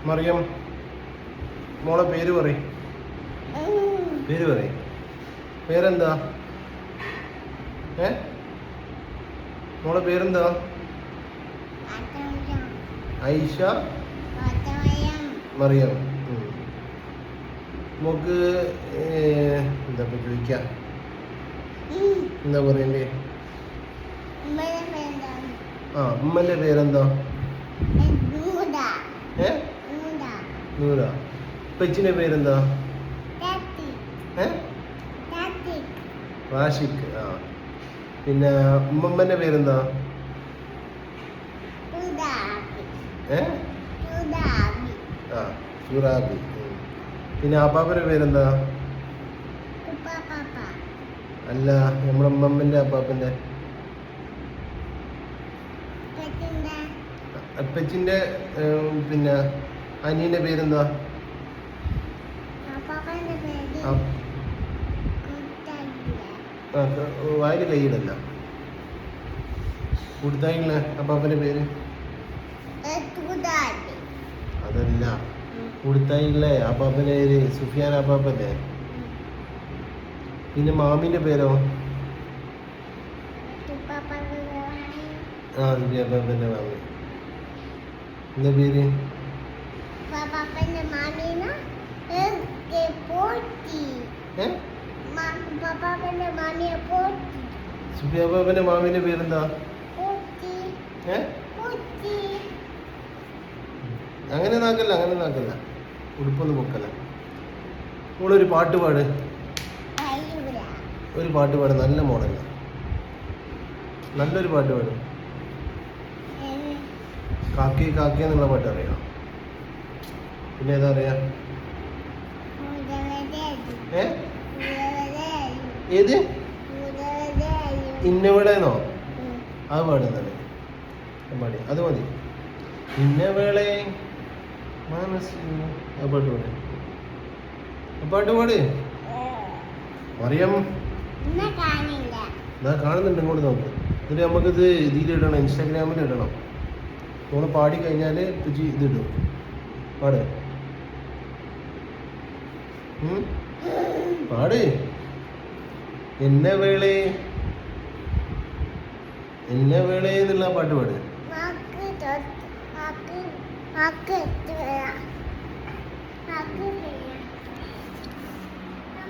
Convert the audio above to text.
മറിയം മോളെ പേര് പറയും. പേര് പറയും. പേരെന്താ? മോളെ പേരെന്താ? ഐഷ മറിയം. മോക്ക് എന്താ ചോദിക്കാം, എന്താ പറയണ്ടേ? ഉമ്മന്റെ പേരെന്താ? നൂറ. പെച്ചിന്റെ പേരെന്താ? റാഷിഖ്. പിന്നെ ഉമ്മമ്മന്റെ പേരെന്താ? സുറാബി. പിന്നെ അപ്പാപ്പന്റെ പേരെന്താ? അല്ല, നമ്മുടെ ഉമ്മമ്മന്റെ അപ്പാപ്പന്റെ അപ്പച്ചിന്റെ പിന്നെ അനിയന്റെ പേരെന്താ? വായില് കൈയിടല്ല. കൊടുത്തായില്ല അപ്പാപ്പന്റെ പേര്? അതല്ല, കൊടുത്തായില്ലേ അപ്പാപ്പന്റെ പേര്? സുഫിയാൻ അപ്പാപ്പല്ലേ. പിന്നെ മാമിന്റെ പേരോ? സുഫിയാൻ അപ്പാപ്പന്റെ മാമി. എന്താ പേര്? സുഫിയാൻ അപ്പാപ്പന്റെ മാമിന്റെ പേരെന്താ? അങ്ങനെ നാക്കല്ല, ഉടുപ്പൊന്നും പൊക്കല്ല. മോളൊരു പാട്ട് പാട്. ഒരു പാട്ട് പാട്, നല്ല മോഡല്ല. നല്ലൊരു പാട്ട് പാട്. കാക്കി കാക്കി എന്നുള്ള പാട്ട് അറിയാം? പിന്നെ ഏതാ അറിയാ? ഏത്? ഇന്നവേളേന്നോ? അത് പാടുന്നല്ലേ? പാടി, അത് മതി. ഇന്നവേളെ മനസ്സിൽ. ആ പാട്ട് പാട്. പാട്ട് പാട് അറിയാം. ഞാൻ കാണുന്നുണ്ട്, ഇങ്ങോട്ട് നോക്ക്. എന്നിട്ട് നമുക്കിത് ഇതിലിടണം, ഇൻസ്റ്റാഗ്രാമിൽ ഇടണം. നമ്മൾ പാടി കഴിഞ്ഞാൽ ഇതിടും. പാട് പാട്. എന്നവേളെ എന്നുള്ള പാട്ട് പാട്.